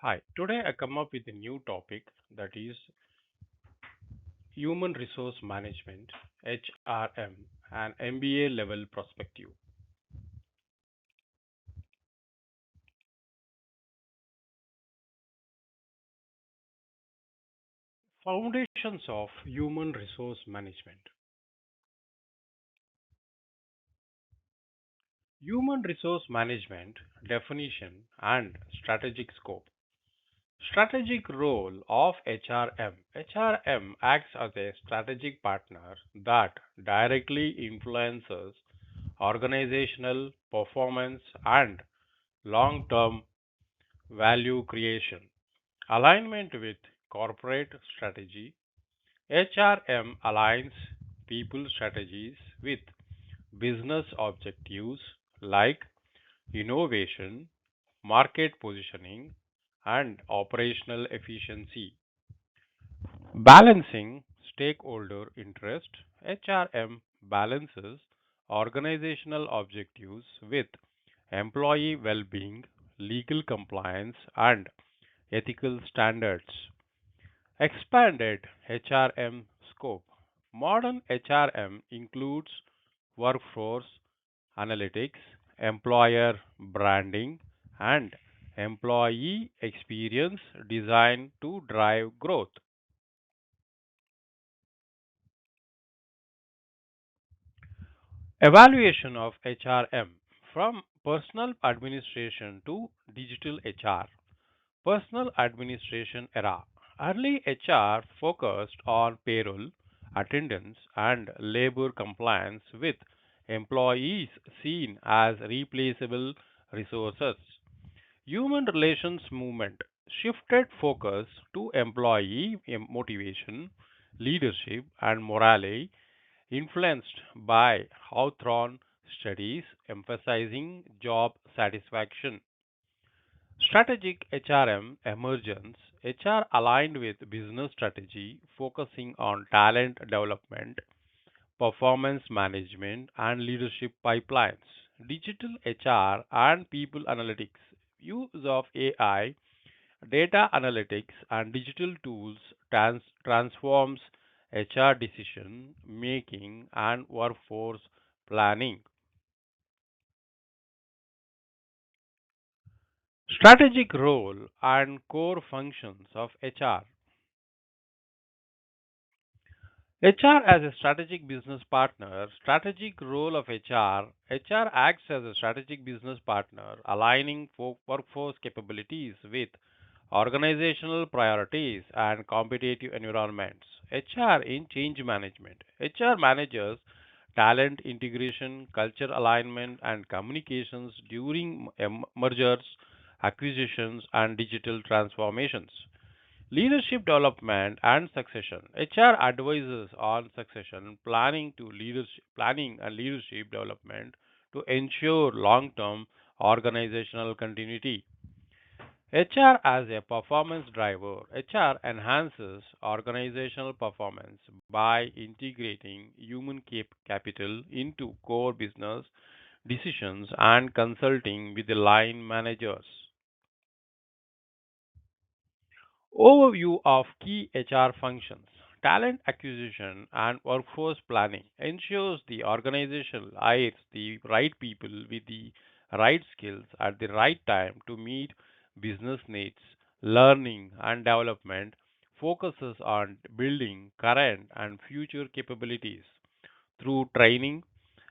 Hi, today I come up with a new topic that is Human Resource Management HRM and MBA level perspective. Foundations of Human Resource Management. Human Resource Management definition and strategic scope. Strategic role of HRM. HRM acts as a strategic partner that directly influences organizational performance and long term value creation. Alignment with corporate strategy. HRM aligns people strategies with business objectives like innovation, market positioning, and operational efficiency. Balancing stakeholder interest. HRM balances organizational objectives with employee well being, legal compliance, and ethical standards. Expanded HRM scope. Modern HRM includes workforce analytics, employer branding, and employee experience designed to drive growth. Evaluation of HRM from personal administration to digital HR. Personal administration era. Early HR focused on payroll, attendance, and labor compliance with employees seen as replaceable resources. Human relations movement shifted focus to employee motivation, leadership, and morale, influenced by Hawthorne studies emphasizing job satisfaction. Strategic HRM emergence. HR aligned with business strategy, focusing on talent development, performance management, and leadership pipelines. Digital HR and people analytics. Use of AI, data analytics, and digital tools transforms HR decision making and workforce planning. Strategic role and core functions of HR. HR as a strategic business partner, strategic role of HR. HR acts as a strategic business partner, aligning workforce capabilities with organizational priorities and competitive environments. HR in change management. HR manages talent integration, culture alignment, and communications during mergers, acquisitions, and digital transformations. Leadership development and succession. HR advises on succession planning and leadership development to ensure long-term organizational continuity. HR as a performance driver. HR enhances organizational performance by integrating human capital into core business decisions and consulting with the line managers. Overview of key HR functions. Talent acquisition and workforce planning ensures the organization hires the right people with the right skills at the right time to meet business needs. Learning and development focuses on building current and future capabilities through training,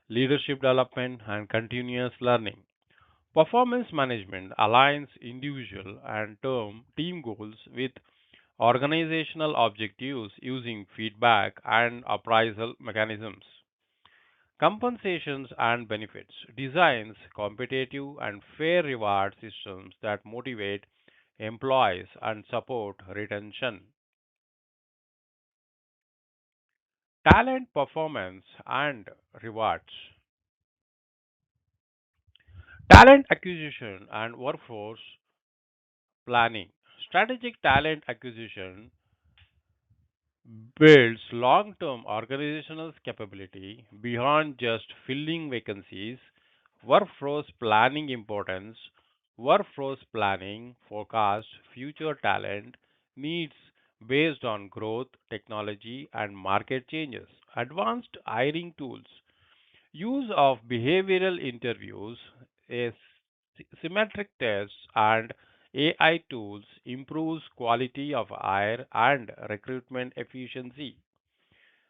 leadership development, and continuous learning. Performance management aligns individual and team goals with organizational objectives using feedback and appraisal mechanisms. Compensations and benefits designs competitive and fair reward systems that motivate employees and support retention. Talent performance and rewards. Talent acquisition and workforce planning. Strategic talent acquisition builds long term organizational capability beyond just filling vacancies. Workforce planning importance. workforce planning, forecast future talent needs based on growth, technology, and market changes, advanced hiring tools, use of behavioral interviews, a symmetric tests, and AI tools improves quality of hire and recruitment efficiency.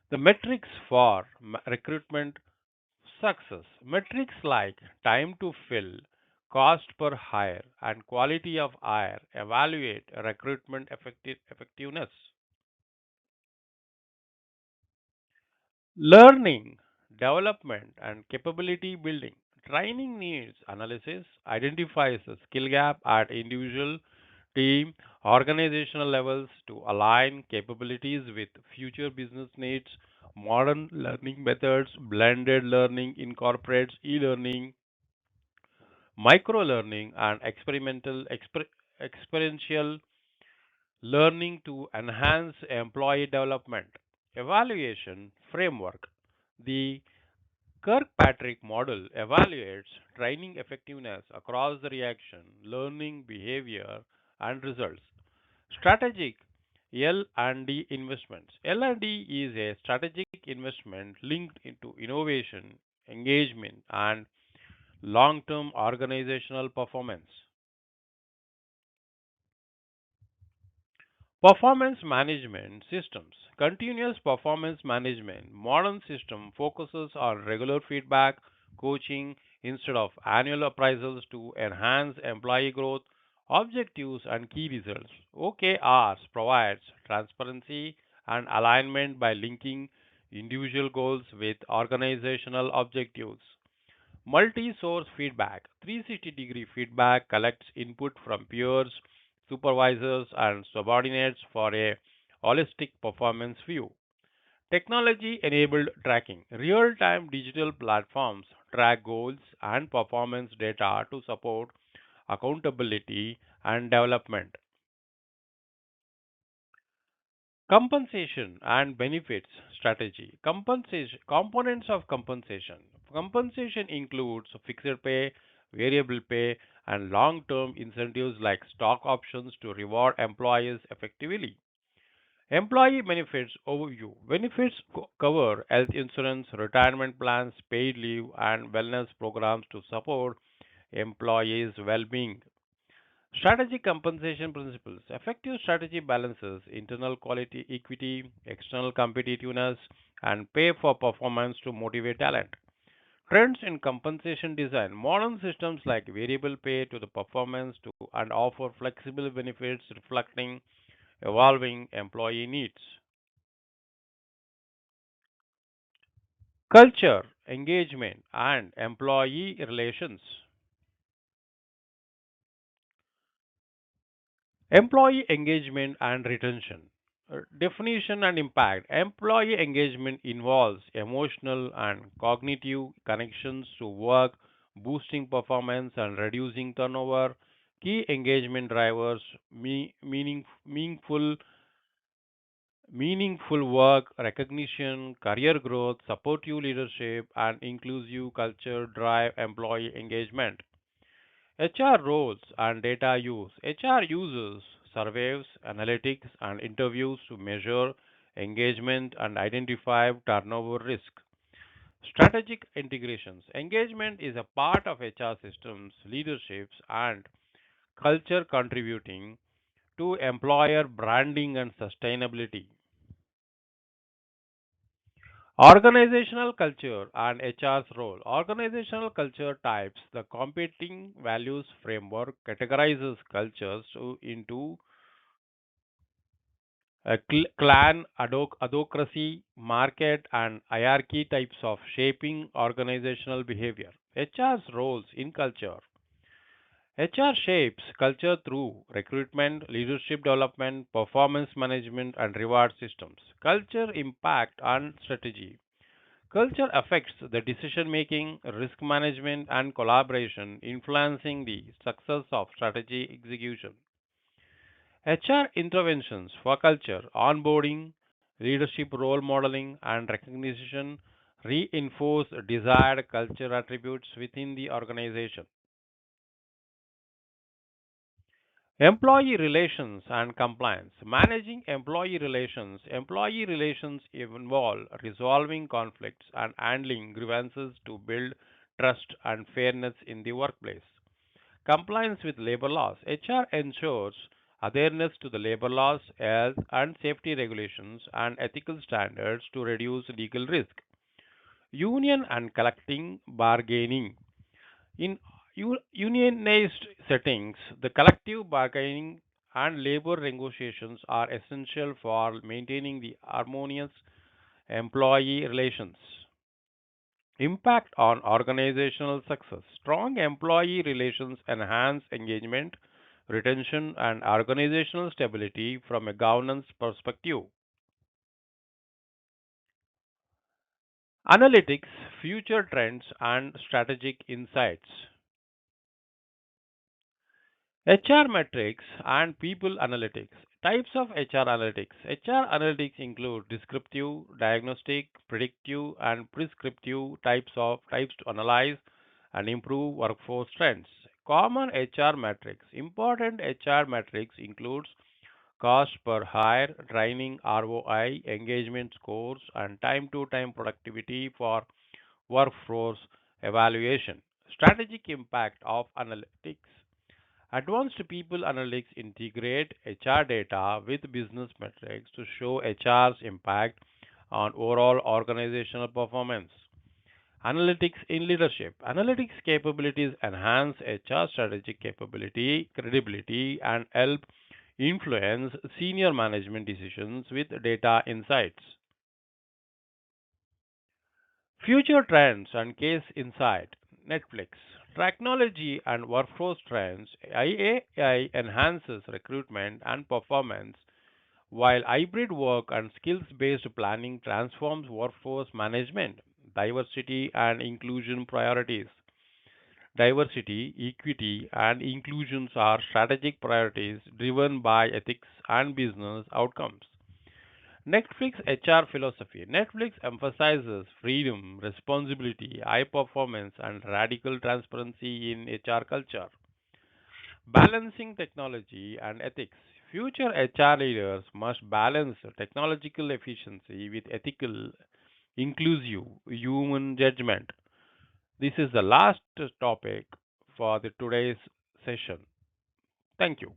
The metrics for recruitment success. Metrics like time to fill, cost per hire, and quality of hire evaluate recruitment effectiveness. Learning, development, and capability building. Training needs analysis identifies the skill gap at individual, team, organizational levels to align capabilities with future business needs. Modern learning methods, blended learning incorporates e-learning, micro learning, and experiential learning to enhance employee development. Evaluation framework. The Kirkpatrick model evaluates training effectiveness across the reaction, learning, behavior, and results. Strategic L&D investments. L&D is a strategic investment linked into innovation, engagement, and long-term organizational performance. Performance management systems. Continuous performance management. Modern system focuses on regular feedback, coaching instead of annual appraisals to enhance employee growth, objectives and key results. OKRs provides transparency and alignment by linking individual goals with organizational objectives. Multi-source feedback. 360-degree feedback collects input from peers, supervisors, and subordinates for a holistic performance view. Technology enabled tracking. Real time digital platforms track goals and performance data to support accountability and development. Compensation and benefits strategy. Compensation components of compensation. Compensation includes fixed pay, variable pay, and long-term incentives like stock options to reward employees effectively. Employee benefits overview. Benefits cover health insurance, retirement plans, paid leave, and wellness programs to support employees' well-being. Strategic compensation principles. Effective strategy balances internal quality equity, external competitiveness, and pay for performance to motivate talent. Trends in compensation design. Modern systems like variable pay to the performance to and offer flexible benefits reflecting evolving employee needs. Culture, engagement, and employee relations. Employee engagement and retention. Definition and impact. Employee engagement involves emotional and cognitive connections to work, boosting performance and reducing turnover. Key engagement drivers meaningful work, recognition, career growth, supportive leadership, and inclusive culture drive employee engagement. HR roles and data use. HR uses surveys, analytics, and interviews to measure engagement and identify turnover risk. Strategic integrations. Engagement is a part of HR systems, leaderships, and culture contributing to employer branding and sustainability. Organizational culture and HR's role. Organizational culture types, the competing values framework categorizes cultures into clan, adhocracy, market, and hierarchy types of shaping organizational behavior. HR's roles in culture. HR shapes culture through recruitment, leadership development, performance management, and reward systems. Culture impact on strategy. Culture affects the decision making, risk management, and collaboration, influencing the success of strategy execution. HR interventions for culture, onboarding, leadership role modeling, and recognition reinforce desired culture attributes within the organization. Employee relations and compliance. Managing employee relations. Employee relations involve resolving conflicts and handling grievances to build trust and fairness in the workplace. Compliance with labor laws. HR ensures adherence to the labor laws, health and safety regulations, and ethical standards to reduce legal risk. Union and collecting bargaining. In unionized settings, the collective bargaining and labor negotiations are essential for maintaining the harmonious employee relations. Impact on organizational success. Strong employee relations enhance engagement, retention, and organizational stability from a governance perspective. Analytics, future trends, and strategic insights. HR metrics and people analytics. Types of HR analytics. HR analytics include descriptive, diagnostic, predictive, and prescriptive types to analyze and improve workforce trends. Common HR metrics. Important HR metrics includes cost per hire, training ROI, engagement scores, and time to time productivity for workforce evaluation. Strategic impact of analytics. Advanced people analytics integrate HR data with business metrics to show HR's impact on overall organizational performance. Analytics in leadership. Analytics capabilities enhance HR strategic capability, credibility, and help influence senior management decisions with data insights. Future trends and case insight. Netflix. Technology and workforce trends. AI enhances recruitment and performance, while hybrid work and skills based planning transforms workforce management. Diversity and inclusion priorities. Diversity, equity, and inclusions are strategic priorities driven by ethics and business outcomes. Netflix HR philosophy. Netflix emphasizes freedom, responsibility, high performance, and radical transparency in HR culture. Balancing technology and ethics. Future HR leaders must balance technological efficiency with ethical, inclusive human judgment. This is the last topic for the today's session. Thank you.